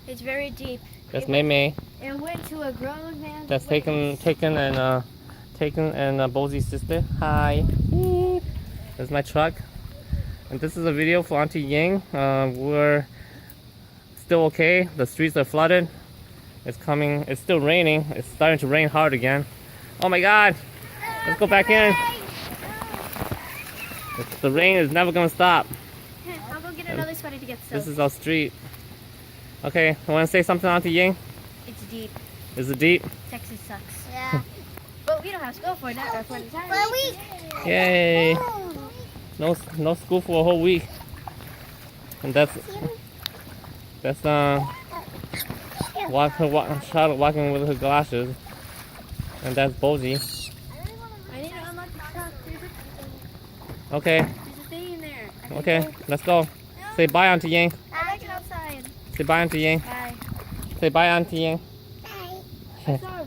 It's very deep. That's May May. It went to a grown man's That's waist. Taken and Bosie's sister. Hi. That's my truck. And this is a video for Auntie Ying. We're still okay. The streets are flooded. It's coming. It's still raining. It's starting to rain hard again. Oh my God! Let's go back in. The rain is never gonna stop. I'll go get another sweater to get soaked. This is our street. Okay, I want to say something, Auntie Ying. It's deep. Is it deep? Texas sucks. Yeah. But we don't have school for that for an entire For a week. week. Yay! No school for a whole week. And that's Charlotte walking with her glasses. And that's Bosie. I need to unlock the truck. Okay, There's a thing in there. okay, let's go. Say bye, Auntie Ying. I like it outside. Say bye, Auntie Ying. Bye. Say bye, Auntie Ying. Bye. Sorry.